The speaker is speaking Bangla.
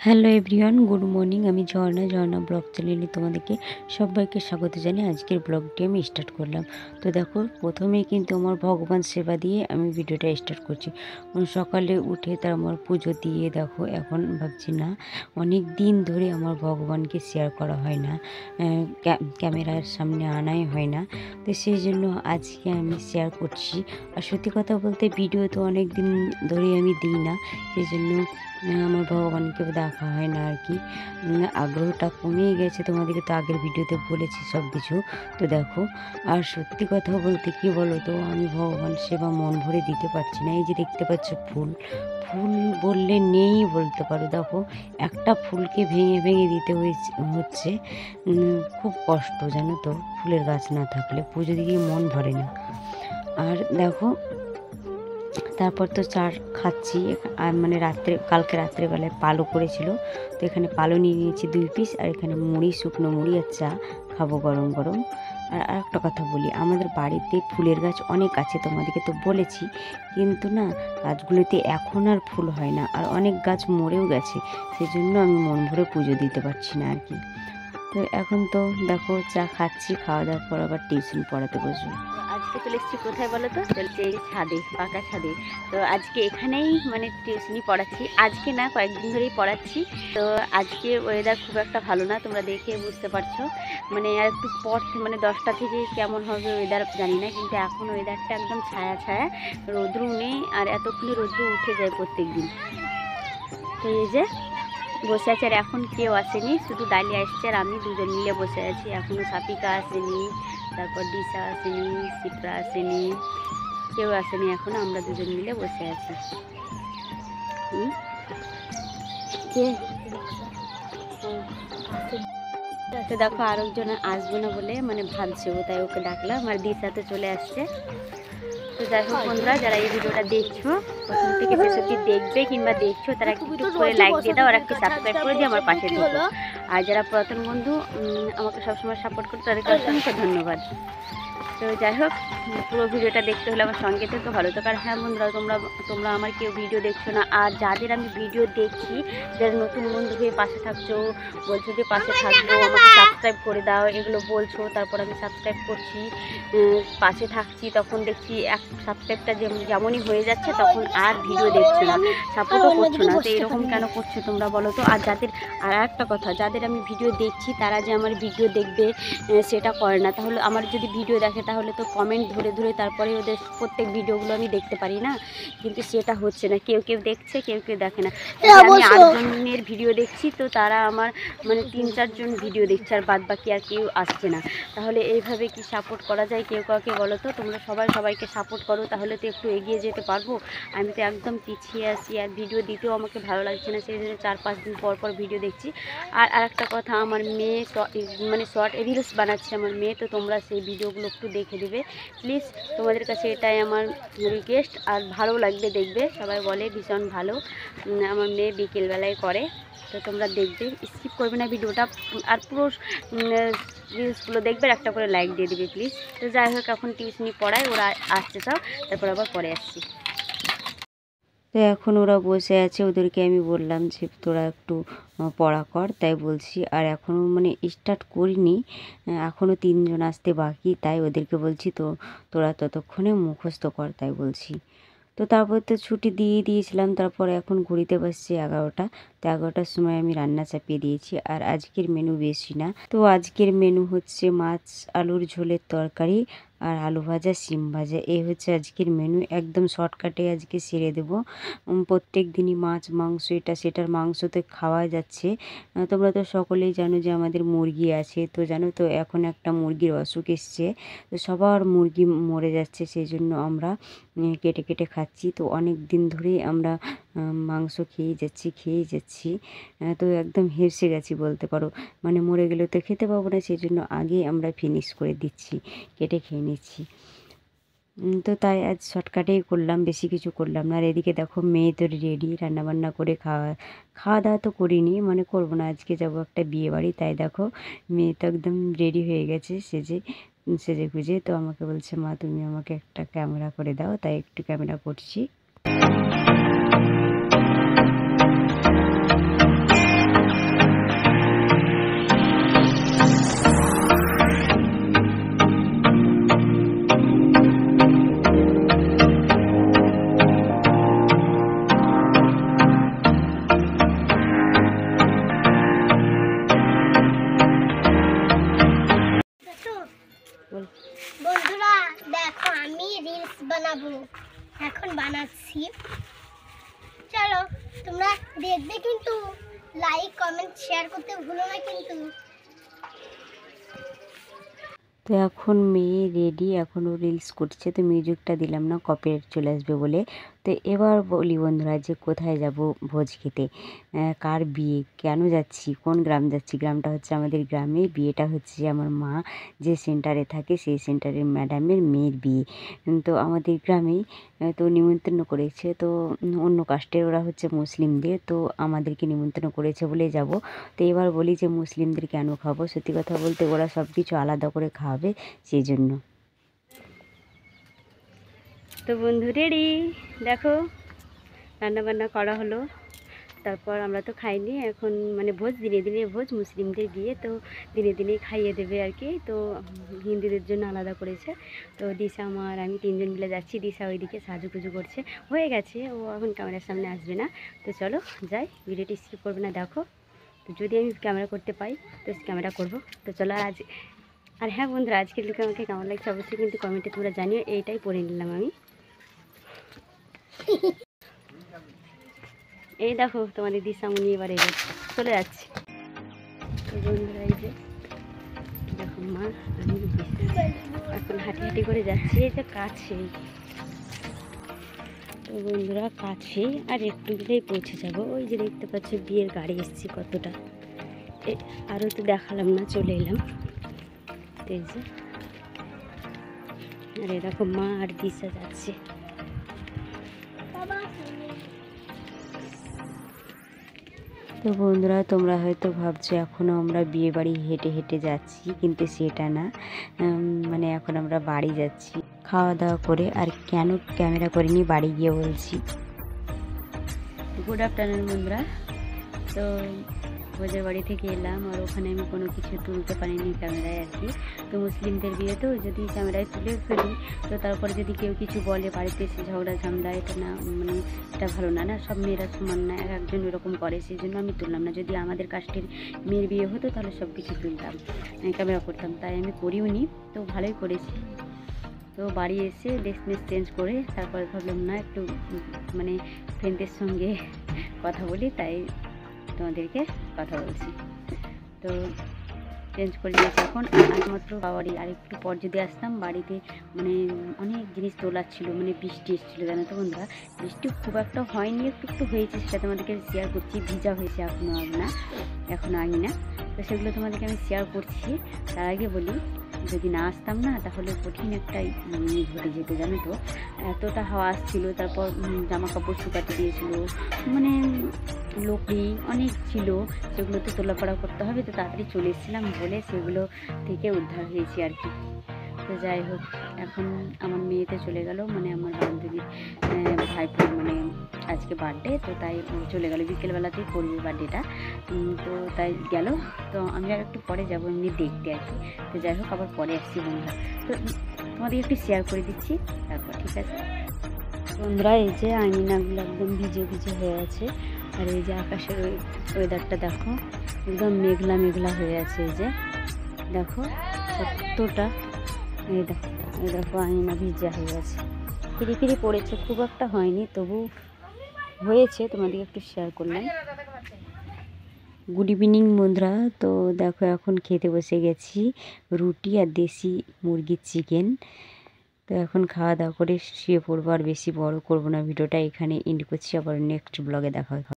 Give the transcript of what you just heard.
Hello everyone, good morning. আমি ঝর্ণা ব্লগ চ্যানেলে তোমাদেরকে সবাইকে স্বাগত জানিয়ে আজকের ব্লগটি আমি স্টার্ট করলাম। তো দেখো, প্রথমেই কিন্তু আমার ভগবান সেবা দিয়ে আমি ভিডিওটা স্টার্ট করছি। সকালে উঠে তার আমার পুজো দিয়ে দেখো, এখন ভাবছি না, অনেক দিন ধরে আমার ভগবানকে শেয়ার করা হয় না, ক্যামেরার সামনে আনাই হয় না। তো সেই জন্য আজকে আমি শেয়ার করছি। আর সত্যি কথা বলতে ভিডিও তো অনেক দিন ধরে আমি দিই না, সেই জন্য আমার ভগবানকে দেখা হয় না আর কি। আগ্রহটা কমিয়ে গেছে, তোমাদেরকে তো আগের ভিডিওতে বলেছি সব কিছু। তো দেখো, আর সত্যি কথা বলতে কি বলো তো, আমি ভগবান সেবা মন ভরে দিতে পারছি না। এই যে দেখতে পাচ্ছ ফুল ফুল বললে নেই বলতে পারো। দেখো, একটা ফুলকে ভেঙে ভেঙে দিতে হচ্ছে। খুব কষ্ট জানো তো, ফুলের গাছ না থাকলে পুজো দিকে মন ভরে না। আর দেখো, তারপর তো চার খাচ্ছি। আর মানে কালকে রাত্রেবেলায় পালো করেছিল, তো এখানে পালো নিয়ে নিয়েছি 2 পিস। আর এখানে মুড়ি, শুকনো মুড়ি আর চা খাবো গরম গরম। আর একটা কথা বলি, আমাদের বাড়িতে ফুলের গাছ অনেক আছে, তোমাদেরকে তো বলেছি, কিন্তু না, গাছগুলোতে এখন আর ফুল হয় না, আর অনেক গাছ মরেও গেছে। সেজন্য আমি মন ভরে পুজো দিতে পারছি না আর কি। তো এখন তো দেখো, চা খাচ্ছি, খাওয়া দাওয়ার পর আবার টিউশন পড়াতে বসবো। আজকে চলে এসেছি কোথায় বলো তো, চলছে এই ছাদে, পাকা ছাদে। তো আজকে এখানেই মানে টিউশনই পড়াচ্ছি। আজকে না, কয়েকদিন ধরেই পড়াচ্ছি। তো আজকে ওয়েদার খুব একটা ভালো না, তোমরা দেখে বুঝতে পারছো। মানে আর একটু পর মানে 10টা থেকে কেমন হবে ওয়েদার জানি না, কিন্তু এখন ওয়েদারটা একদম ছায়া ছায়া, রৌদ্রু নেই। আর এতক্ষণে রৌদ্রু উঠে যায় প্রত্যেক দিন। তো এই যে বসে আছে, আর এখন কেউ আসেনি, শুধু ডালিয়া এসছে আর আমি দুজন মিলে বসে আছি। এখনও সাপিকা আসেনি, তারপর দিশা আসেনি, শিপ্রা আসেনি, কেউ আসেনি এখন, আমরা দুজন মিলে বসে আছি। তো দেখো, আরেকজন আসবে না বলে মানে ভাবছে ও, তাই ওকে ডাকলাম। আর দিশা তো চলে আসছে। তো যাই হোক বন্ধুরা, যারা এই ভিডিওটা দেখছো, প্রথম থেকে শেষ অবধি দেখবে কিংবা দেখছো, তারা একটু করে লাইক দিয়ে দাও আর একটু সাবস্ক্রাইব করে দিয়ে আমার পাশে থেকো। আর যারা পুরাতন বন্ধু আমাকে সবসময় সাপোর্ট করতে, তাদেরকে অসংখ্য ধন্যবাদ। তো যাই হোক, পুরো ভিডিওটা দেখতে হলে আমার সঙ্গে থেকে ভালো থাকো। আর হ্যাঁ বন্ধুরা, তোমরা আমার কেউ ভিডিও দেখছো না, আর যাদের আমি ভিডিও দেখছি, যারা নতুন বন্ধু হয়ে পাশে থাকছো, বলছো যে পাশে থাকবো, আমাকে সাবস্ক্রাইব করে দাও, এগুলো বলছো, তারপর আমি সাবস্ক্রাইব করছি, পাশে থাকছি, তখন দেখছি এক সাবস্ক্রাইবটা যেমনই হয়ে যাচ্ছে, তখন আর ভিডিও দেখছো না, সাপোর্টও করছো না। তো এরকম কেন করছো তোমরা বলো তো? আর একটা কথা, যাদের আমি ভিডিও দেখছি তারা যে আমার ভিডিও দেখবে সেটা করে না। তাহলে আমার যদি ভিডিও দেখে, তাহলে তো কমেন্ট ধরে ধরে তারপরে ওদের প্রত্যেক ভিডিওগুলো আমি দেখতে পারি না, কিন্তু সেটা হচ্ছে না। কেউ কেউ দেখছে, কেউ কেউ দেখে না। আমি 8 জনের ভিডিও দেখছি, তো তারা আমার মানে 3-4 জন ভিডিও দেখছে, আর বাদ বাকি আর কেউ আসছে না। তাহলে এইভাবে কি সাপোর্ট করা যায়? কেউ কাউকে বলো তো। তোমরা সবাইকে সাপোর্ট করো, তাহলে তো একটু এগিয়ে যেতে পারবো। আমি তো একদম পিছিয়ে আছি, আর ভিডিও দিতেও আমাকে ভালো লাগছে না, সেই জন্য 4-5 দিন পর পর ভিডিও দেখছি। আর একটা কথা, আমার মেয়ে মানে শর্ট রিলস বানাচ্ছে আমার মেয়ে, তো তোমরা সেই ভিডিওগুলো একটু দেখে দেবে প্লিজ, তোমাদের কাছে এটাই আমার রিকোয়েস্ট। আর ভালো লাগবে দেখবে, সবাই বলে ভীষণ ভালো আমার মেয়ে বিকেলবেলায় করে। তো তোমরা দেখবে, স্কিপ করবে না ভিডিওটা, আর পুরো রিলসগুলো দেখবে, একটা করে লাইক দিয়ে দেবে প্লিজ। তো যাই হোক, এখন টিউশনি পড়ায়, ওরা আসছে সব, তারপর আবার পরে আসছি। তো এখন ওরা বসে আছে, ওদেরকে আমি বললাম যে তোরা একটু পড়া কর, তাই বলছি। আর এখনও মানে স্টার্ট করিনি, এখনও 3 জন আসতে বাকি, তাই ওদেরকে বলছি তো তোরা ততক্ষণে মুখস্থ কর, তাই বলছি। তো তারপর তো ছুটি দিয়ে দিয়েছিলাম, তারপর এখন ঘুরিতে বসছে 11টা। তো 11টার সময় আমি রান্না চাপিয়ে দিয়েছি। আর আজকের মেনু বেশি না, তো আজকের মেনু হচ্ছে মাছ আলুর ঝোলের তরকারি আর আলু ভাজা, শিম ভাজা। এই হচ্ছে আজকের মেনু, একদম শর্টকাটে আজকে সেরে দেবো। প্রত্যেক দিনই মাছ মাংস এটা সেটার মাংস তো খাওয়া যাচ্ছে। তোমরা তো সকলেই জানো যে আমাদের মুরগি আছে, তো জানো তো এখন একটা মুরগির অসুখ এসছে, তো সবার মুরগি মরে যাচ্ছে, সেই জন্য আমরা কেটে কেটে খাচ্ছি। তো অনেক দিন ধরেই আমরা মাংস খেয়ে যাচ্ছি, তো একদম হেসে গেছি বলতে পারো। মানে মরে গেলে তো খেতে পাবো না, সেই জন্য আগেই আমরা ফিনিশ করে দিচ্ছি, কেটে খেয়ে নিচ্ছি। তো তাই আজ শর্টকাটেই করলাম, বেশি কিছু করলাম না। আর এদিকে দেখো, মেয়ে তো রেডি, রান্নাবান্না করে খাওয়া দাওয়া তো করিনি, মানে করবো না, আজকে যাবো একটা বিয়ে বাড়ি। তাই দেখো, মেয়ে তো একদম রেডি হয়ে গেছে সেজে গুজে। তো আমাকে বলছে, মা তুমি আমাকে একটা ক্যামেরা করে দাও, তাই একটু ক্যামেরা করছি। বানাবো, এখন বানাচ্ছি। চলো তোমরা দেখবে, কিন্তু লাইক কমেন্ট শেয়ার করতে ভুলো না কিন্তু। তো এখন মেয়ে রেডি, এখনও রিলস করছে, তো মিউজিকটা দিলাম না, কপিরাইট চলে আসবে বলে। তো এবার বলি বন্ধুরা যে কোথায় যাব ভোজ খেতে, কার বিয়ে, কেন যাচ্ছি, কোন গ্রাম যাচ্ছি। গ্রামটা হচ্ছে আমাদের গ্রামে, বিয়েটা হচ্ছে আমার মা যে সেন্টারে থাকে সেই সেন্টারের ম্যাডামের মেয়ের বিয়ে। তো আমাদের গ্রামেই তো নিমন্ত্রণ করেছে, তো অন্য কাস্টের, ওরা হচ্ছে মুসলিমদের, তো আমাদেরকে নিমন্ত্রণ করেছে বলে যাব। তো এবার বলি যে মুসলিমদের কেন খাবো, সত্যি কথা বলতে ওরা সব কিছু আলাদা করে খাওয়াবে সেই জন্য। তো বন্ধু রেডি, দেখো রান্না বান্না করা হলো। তারপর আমরা তো খাইনি, এখন মানে ভোজ, দিনে দিনে ভোজ, মুসলিমদের বিয়ে, তো দিনে দিনে খাইয়ে দেবে আর কি। তো হিন্দুদের জন্য আলাদা করেছে। তো দিশা আমার আমি তিনজন মিলে যাচ্ছি, দিশা ওইদিকে সাজুগুজু করছে, হয়ে গেছে, ও এখন ক্যামেরার সামনে আসবে না। তো চলো যাই, ভিডিওটি স্কিপ করবে না দেখো। তো যদি আমি ক্যামেরা করতে পাই তো ক্যামেরা করব। তো চলো আর হ্যাঁ বন্ধুরা, আজকের লুকে আমাকে কেমন লাগছে অবশ্যই কিন্তু কমেন্টে তোমরা জানিও। এইটাই পরে নিলাম আমি। এই দেখো তোমাদের দিশামণি এবার এই চলে যাচ্ছে। তো বন্ধুরা এই যে দেখো মা, আমি এখন হাঁটি হাঁটি করে যাচ্ছি, এই যে কাছেই। তো বন্ধুরা কাছেই, আর একটু গেলেই পৌঁছে যাব। ওই যে দেখতে পাচ্ছ বিয়ের গাড়ি এসেছি কতটা, আরও তো দেখালাম না, চলে এলাম। এই যে আর এরকম মা আর দিশা যাচ্ছে। তো বন্ধুরা তোমরা হয়তো ভাবছো এখনও আমরা বিয়ে বাড়ি হেঁটে হেঁটে যাচ্ছি, কিন্তু সেটা না, মানে এখন আমরা বাড়ি যাচ্ছি খাওয়া দাওয়া করে। আর কেন ক্যামেরা করিনি বাড়ি গিয়ে বলছি। গুড আফটারনুন বন্ধুরা। তো ভোজের বাড়ি থেকে এলাম, আর ওখানে আমি কোনো কিছু তুলতে পারিনি ক্যামেরায় আর কি। তো মুসলিমদের বিয়ে, তো যদি ক্যামেরায় তুলে ফেলি তো তারপরে যদি কেউ কিছু বলে বাড়িতে এসে ঝগড়া ঝামেলা, এটা না, মানে এটা ভালো না, না সব মেয়েরা সমান না, এক একজন এরকম করে, সেই জন্য আমি তুললাম না। যদি আমাদের কাস্টের মেয়ের বিয়ে হতো তাহলে সব কিছু তুলতাম, ক্যামেরা করতাম, তাই আমি করিও নি। তো ভালোই করেছি। তো বাড়ি এসে ড্রেস মেস চেঞ্জ করে তারপরে ভাবলাম না একটু মানে ফ্রেন্ডের সঙ্গে কথা বলি, তাই তোমাদেরকে কথা বলছি। তো চেঞ্জ করে নিয়েছি এখন, একমাত্র বাড়ি। আর একটু পর যদি আসতাম বাড়িতে, মানে অনেক জিনিস তোলার ছিল, মানে বৃষ্টি এসেছিলো জানো তো বন্ধুরা। বৃষ্টি খুব একটা হয়নি, একটু একটু হয়েছে, সেটা তোমাদেরকে শেয়ার করছি। ভিজা হয়েছে এখনও আনি না, তো সেগুলো তোমাদেরকে আমি শেয়ার করছি। তার আগে বলি, যদি না আসতাম না তাহলে কঠিন একটা ঘটে যেত জানো তো। এতটা হাওয়া আসছিল, তারপর জামা কাপড় শুকাতে দিয়েছিল, মানে লোকড়ি অনেক ছিল, সেগুলোতে তোলাপড়া করতে হবে। তো তাড়াতাড়ি চলে এসেছিলাম বলে সেগুলো থেকে উদ্ধার হয়েছি আর কি। তো যাই হোক, এখন আমার মেয়েতে চলে গেল, মানে আমার বান্ধবীর ভাইপোর মানে আজকে বার্থডে, তো তাই চলে গেল, বিকেলবেলাতেই করবে বার্থডেটা। তো তাই গেল। তো আমি আর একটু পরে যাবো এমনি দেখতে আর কি। তো যাই হোক, আবার পরে আসছি বন্ধুরা। তো তোমাদের একটু শেয়ার করে দিচ্ছি তারপর, ঠিক আছে বন্ধুরা। এই যে আঙিনাগুলো একদম ভিজে ভিজে হয়ে আছে, আর এই যে আকাশের ওয়েদারটা দেখো, একদম মেঘলা মেঘলা হয়ে আছে। এই যে দেখো কতটা, এই দেখো আঙিনা ভিজা হয়ে আছে, ফিরি ফিরি পড়েছে, খুব একটা হয়নি, তবু হয়েছে, তোমাদেরকে একটু শেয়ার করলাম। গুড ইভিনিং বন্ধুরা। তো দেখো এখন খেতে বসে গেছি, রুটি আর দেশি মুরগির চিকেন। তো এখন খাওয়া দাওয়া করে শুয়ে পড়বো, আর বেশি বড় করবো না ভিডিওটা, এখানে এন্ড করছি। আবার নেক্সট ব্লগে দেখা হবে।